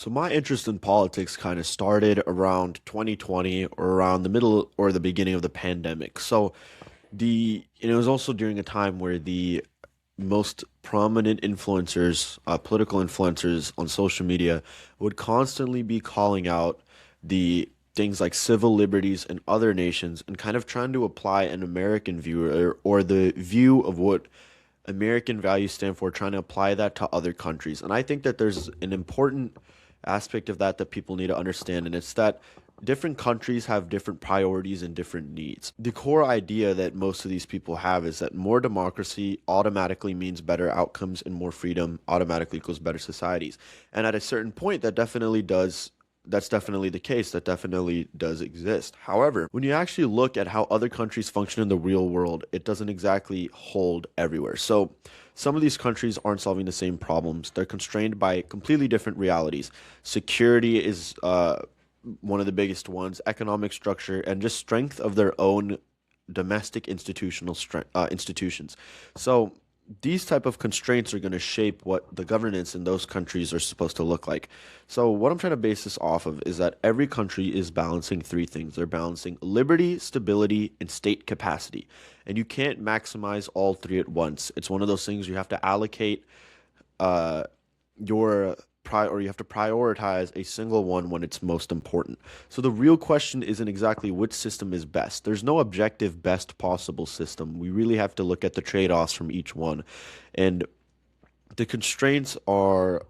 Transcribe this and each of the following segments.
So my interest in politics kind of started around 2020 or around the middle or the beginning of the pandemic. And it was also during a time where the most prominent influencers, political influencers on social media would constantly be calling out the things like civil liberties in other nations and kind of trying to apply an American view or the view of what American values stand for, trying to apply that to other countries. And I think that there's an important aspect of that that people need to understand, and it's that different countries have different priorities and different needs. The core idea that most of these people have is that more democracy automatically means better outcomes and more freedom automatically equals better societies. And at a certain point, that's definitely the case. That definitely does exist. However, when you actually look at how other countries function in the real world, it doesn't exactly hold everywhere. So, some of these countries aren't solving the same problems. They're constrained by completely different realities. Security is one of the biggest ones, economic structure, and just strength of their own domestic institutions. So these type of constraints are going to shape what the governance in those countries are supposed to look like. So what I'm trying to base this off of is that every country is balancing three things. They're balancing liberty, stability, and state capacity. And you can't maximize all three at once. It's one of those things you have to allocate uh, your or you have to prioritize a single one when it's most important. So the real question isn't exactly which system is best. There's no objective best possible system. We really have to look at the trade-offs from each one. And the constraints are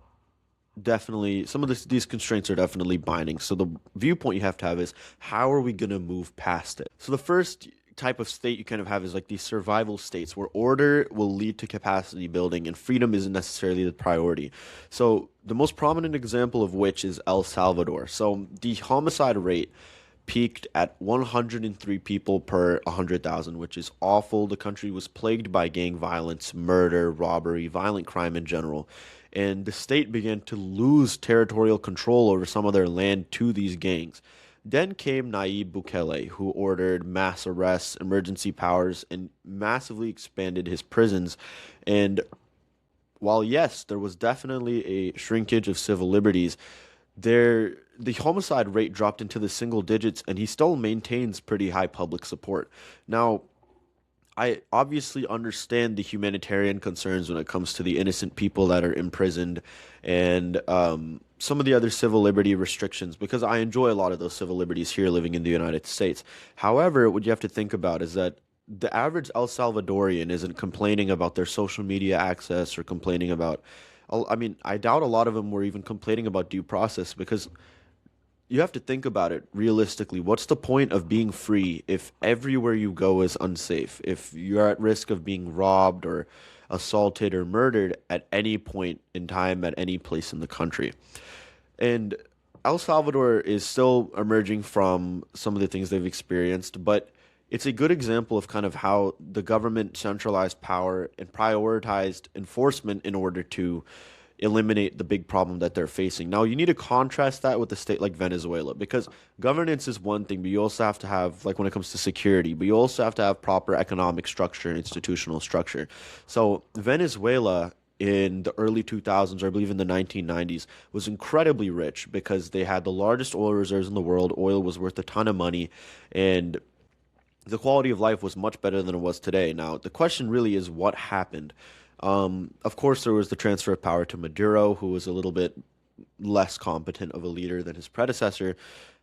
definitely these constraints are definitely binding. So the viewpoint you have to have is how are we going to move past it? So the first type of state you kind of have is like these survival states where order will lead to capacity building and freedom isn't necessarily the priority. So the most prominent example of which is El Salvador. So the homicide rate peaked at 103 people per 100,000, which is awful. The country was plagued by gang violence, murder, robbery, violent crime in general. And the state began to lose territorial control over some of their land to these gangs. Then came Nayib Bukele, who ordered mass arrests, emergency powers, and massively expanded his prisons. And while yes, there was definitely a shrinkage of civil liberties, the homicide rate dropped into the single digits, and he still maintains pretty high public support. Now, I obviously understand the humanitarian concerns when it comes to the innocent people that are imprisoned and some of the other civil liberty restrictions because I enjoy a lot of those civil liberties here living in the United States. However, what you have to think about is that the average El Salvadorian isn't complaining about their social media access or complaining about. I mean, I doubt a lot of them were even complaining about due process because you have to think about it realistically. What's the point of being free if everywhere you go is unsafe? If you're at risk of being robbed or assaulted or murdered at any point in time, at any place in the country. And El Salvador is still emerging from some of the things they've experienced, but it's a good example of kind of how the government centralized power and prioritized enforcement in order to eliminate the big problem that they're facing. Now, you need to contrast that with a state like Venezuela because governance is one thing, but you also have to have, like when it comes to security, but you also have to have proper economic structure and institutional structure. So, Venezuela in the early 2000s, or I believe in the 1990s, was incredibly rich because they had the largest oil reserves in the world. Oil was worth a ton of money, and the quality of life was much better than it was today. Now, the question really is what happened? Of course, there was the transfer of power to Maduro, who was a little bit less competent of a leader than his predecessor.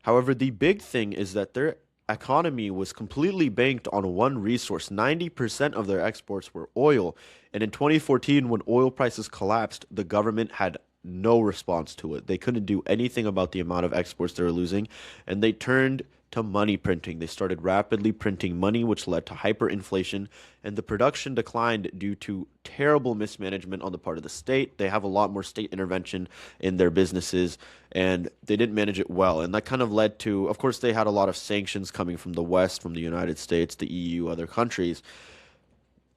However, the big thing is that their economy was completely banked on one resource. 90% of their exports were oil. And in 2014, when oil prices collapsed, the government had no response to it. They couldn't do anything about the amount of exports they were losing, and they turned to money printing. They started rapidly printing money, which led to hyperinflation, and the production declined due to terrible mismanagement on the part of the state. They have a lot more state intervention in their businesses, and they didn't manage it well. And that kind of led to, of course, they had a lot of sanctions coming from the West, from the United States, the EU, other countries,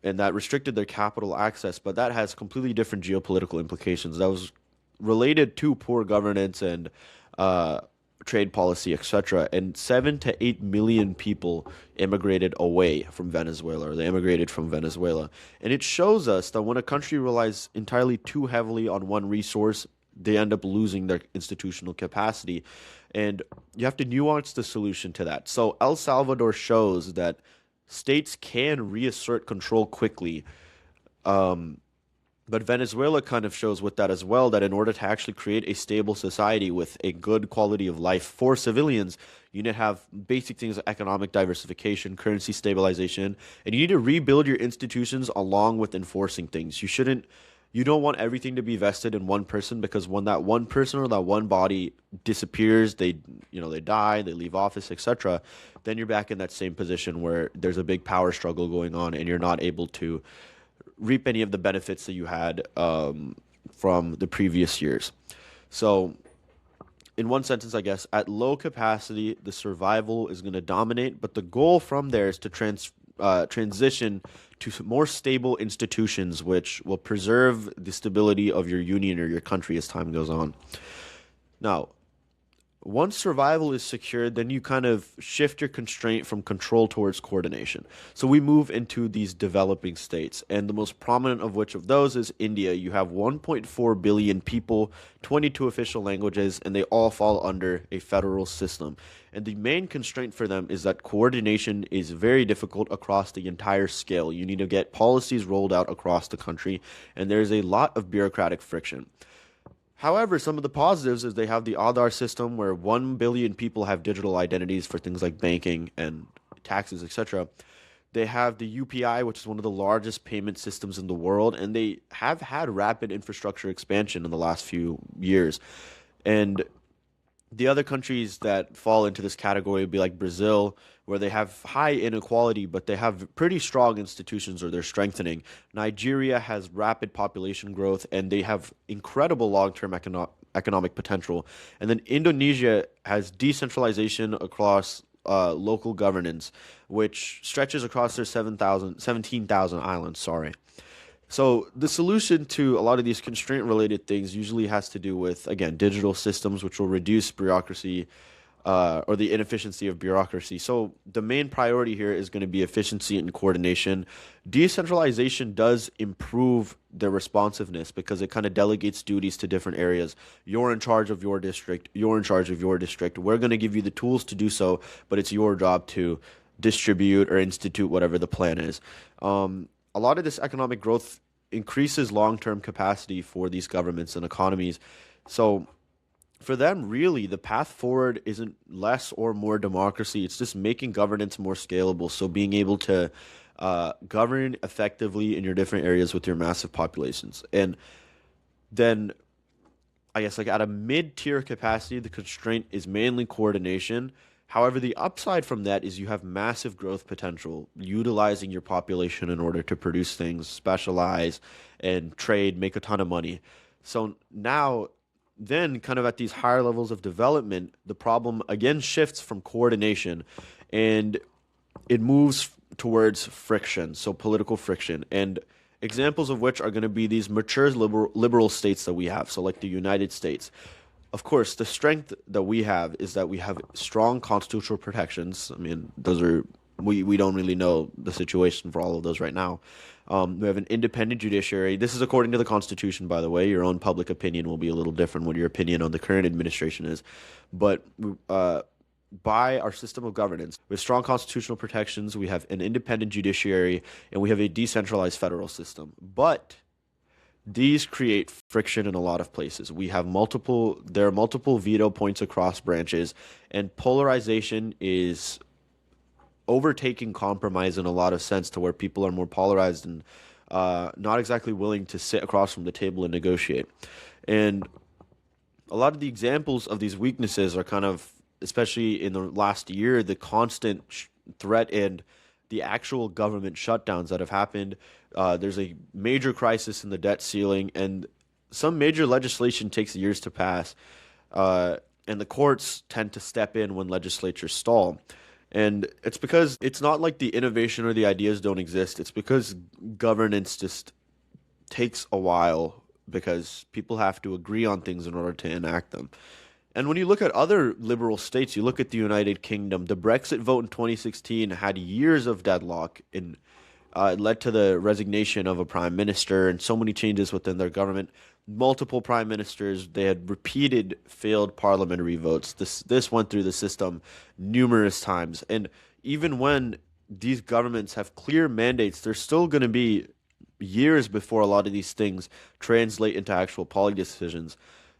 and that restricted their capital access. But that has completely different geopolitical implications. That was related to poor governance and uh, trade policy, etc. And 7 to 8 million people immigrated away from Venezuela, or they immigrated from Venezuela. And it shows us that when a country relies entirely too heavily on one resource, they end up losing their institutional capacity. And you have to nuance the solution to that. So El Salvador shows that states can reassert control quickly. But Venezuela kind of shows with that as well, that in order to actually create a stable society with a good quality of life for civilians, you need to have basic things like economic diversification, currency stabilization, and you need to rebuild your institutions along with enforcing things. You don't want everything to be vested in one person, because when that one person or that one body disappears, they die, they leave office, etc., then you're back in that same position where there's a big power struggle going on and you're not able to reap any of the benefits that you had from the previous years. So, in one sentence, I guess, at low capacity, the survival is going to dominate, but the goal from there is to transition to more stable institutions, which will preserve the stability of your union or your country as time goes on. Now, once survival is secured, then you kind of shift your constraint from control towards coordination. So we move into these developing states, and the most prominent of which of those is India. You have 1.4 billion people, 22 official languages, and they all fall under a federal system. And the main constraint for them is that coordination is very difficult across the entire scale. You need to get policies rolled out across the country, and there's a lot of bureaucratic friction. However, some of the positives is they have the Aadhaar system where 1 billion people have digital identities for things like banking and taxes, etc. They have the UPI, which is one of the largest payment systems in the world, and they have had rapid infrastructure expansion in the last few years. And the other countries that fall into this category would be like Brazil, where they have high inequality, but they have pretty strong institutions, or they're strengthening. Nigeria has rapid population growth, and they have incredible long-term economic potential. And then Indonesia has decentralization across local governance, which stretches across their 17,000 islands. Sorry. So the solution to a lot of these constraint related things usually has to do with, again, digital systems, which will reduce bureaucracy or the inefficiency of bureaucracy. So the main priority here is going to be efficiency and coordination. Decentralization does improve the responsiveness because it kind of delegates duties to different areas. You're in charge of your district. You're in charge of your district. We're going to give you the tools to do so, but it's your job to distribute or institute whatever the plan is. A lot of this economic growth increases long-term capacity for these governments and economies. So for them, really, the path forward isn't less or more democracy. It's just making governance more scalable. So being able to govern effectively in your different areas with your massive populations. And then I guess like at a mid-tier capacity, the constraint is mainly coordination. However, the upside from that is you have massive growth potential, utilizing your population in order to produce things, specialize, and trade, make a ton of money. So now, then, kind of at these higher levels of development, the problem again shifts from coordination and it moves towards friction, so political friction. And examples of which are going to be these mature liberal states that we have, so like the United States. Of course, the strength that we have is that we have strong constitutional protections. I mean, those are we don't really know the situation for all of those right now. We have an independent judiciary. This is according to the Constitution, by the way. Your own public opinion will be a little different what your opinion on the current administration is. But by our system of governance, with strong constitutional protections, we have an independent judiciary, and we have a decentralized federal system. But these create friction in a lot of places. There are multiple veto points across branches, and polarization is overtaking compromise in a lot of sense to where people are more polarized and not exactly willing to sit across from the table and negotiate. And a lot of the examples of these weaknesses are kind of, especially in the last year, the constant threat and the actual government shutdowns that have happened. There's a major crisis in the debt ceiling, and some major legislation takes years to pass, and the courts tend to step in when legislatures stall. And it's because it's not like the innovation or the ideas don't exist. It's because governance just takes a while because people have to agree on things in order to enact them. And when you look at other liberal states, you look at the United Kingdom, the Brexit vote in 2016 had years of deadlock in It led to the resignation of a prime minister and so many changes within their government. Multiple prime ministers, they had repeated failed parliamentary votes. This went through the system numerous times. And even when these governments have clear mandates, there's still going to be years before a lot of these things translate into actual policy decisions.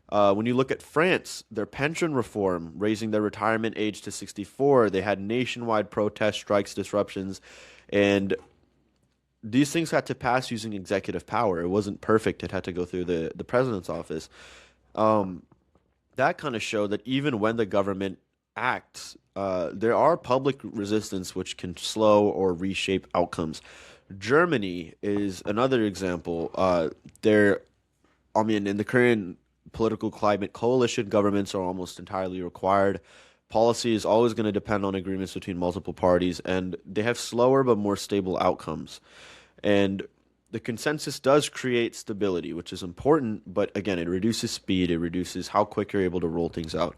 When you look at France, their pension reform, raising their retirement age to 64, they had nationwide protests, strikes, disruptions, and these things had to pass using executive power. It wasn't perfect. It had to go through the president's office. Um, that kind of showed that even when the government acts, there are public resistance which can slow or reshape outcomes. Germany is another example. I mean, in the current political climate, coalition governments are almost entirely required. Policy is always going to depend on agreements between multiple parties, and they have slower but more stable outcomes. And the consensus does create stability, which is important, but again, it reduces speed, it reduces how quick you're able to roll things out.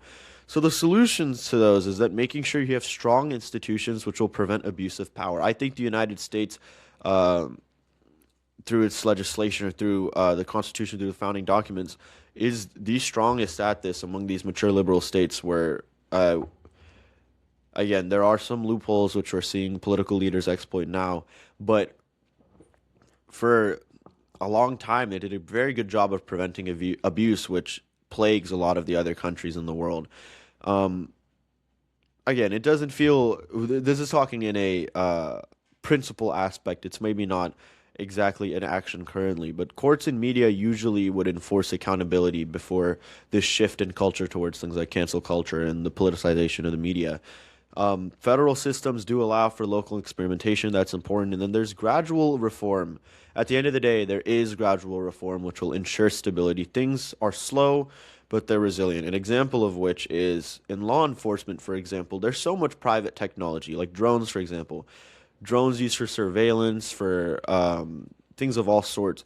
So the solutions to those is that making sure you have strong institutions which will prevent abuse of power. I think the United States, uh, through its legislation or through the Constitution, through the founding documents, is the strongest at this among these mature liberal states where, again, there are some loopholes which we're seeing political leaders exploit now, but for a long time, they did a very good job of preventing abuse, which plagues a lot of the other countries in the world. Um, Again, it doesn't feel. This is talking in a principle aspect. It's maybe not exactly in action currently, but courts and media usually would enforce accountability before this shift in culture towards things like cancel culture and the politicization of the media. Federal systems do allow for local experimentation. That's important. And then there's gradual reform. At the end of the day, there is gradual reform which will ensure stability. Things are slow, but they're resilient. An example of which is in law enforcement, for example, there's so much private technology, like drones, for example. Drones used for surveillance, for things of all sorts.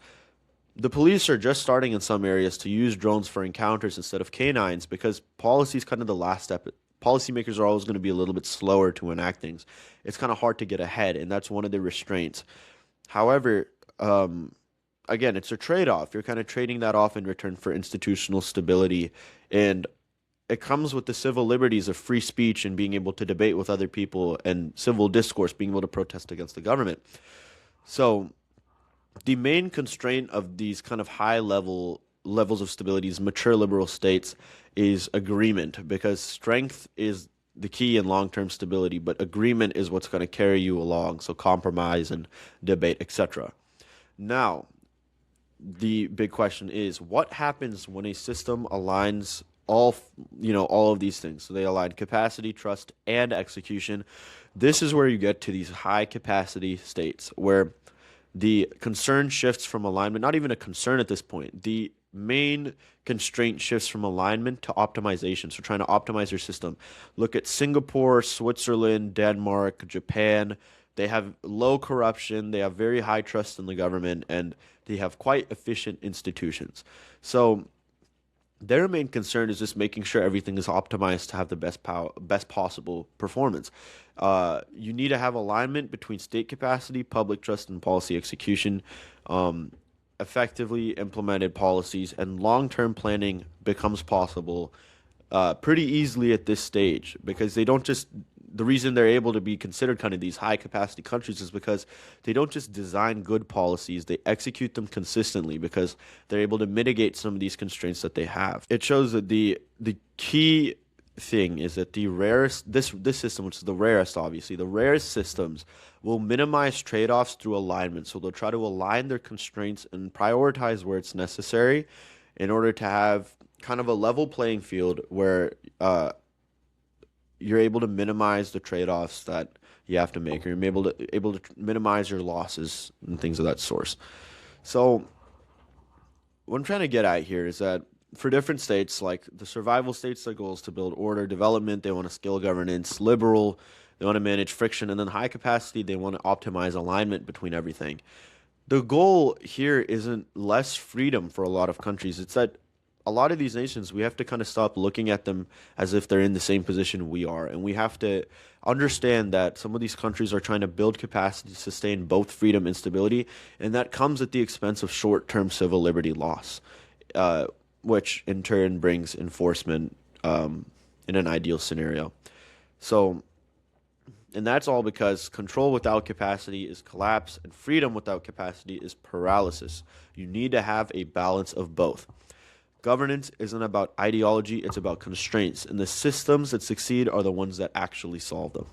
The police are just starting in some areas to use drones for encounters instead of canines because policy is kind of the last step. Policymakers are always going to be a little bit slower to enact things. It's kind of hard to get ahead, and that's one of the restraints. However, again, it's a trade-off. You're kind of trading that off in return for institutional stability, and it comes with the civil liberties of free speech and being able to debate with other people and civil discourse, being able to protest against the government. So the main constraint of these kind of levels of stability, is mature liberal states, is agreement because strength is the key in long-term stability, but agreement is what's going to carry you along. So compromise and debate, etc. Now, the big question is what happens when a system aligns all of these things. So they align capacity, trust, and execution. This is where you get to these high capacity states where the concern shifts from alignment, not even a concern at this point. The main constraint shifts from alignment to optimization. So trying to optimize your system. Look at Singapore, Switzerland, Denmark, Japan. They have low corruption, they have very high trust in the government, and they have quite efficient institutions. So their main concern is just making sure everything is optimized to have the best possible performance. You need to have alignment between state capacity, public trust, and policy execution. Um, Effectively implemented policies and long-term planning becomes possible pretty easily at this stage because they don't just the reason they're able to be considered kind of these high capacity countries is because they don't just design good policies, they execute them consistently because they're able to mitigate some of these constraints that they have. It shows that the key thing is that the rarest this system, which is the rarest, obviously the rarest systems, will minimize trade-offs through alignment. So they'll try to align their constraints and prioritize where it's necessary in order to have kind of a level playing field where you're able to minimize the trade-offs that you have to make, or you're able to minimize your losses and things of that source. So what I'm trying to get at here is that for different states, like the survival states, their goal is to build order, development, they want to scale governance, liberal, they want to manage friction, and then high capacity, they want to optimize alignment between everything. The goal here isn't less freedom for a lot of countries, it's that a lot of these nations, we have to kind of stop looking at them as if they're in the same position we are. And we have to understand that some of these countries are trying to build capacity to sustain both freedom and stability. And that comes at the expense of short term civil liberty loss, which in turn brings enforcement in an ideal scenario. So, and that's all because control without capacity is collapse, and freedom without capacity is paralysis. You need to have a balance of both. Governance isn't about ideology, it's about constraints, and the systems that succeed are the ones that actually solve them.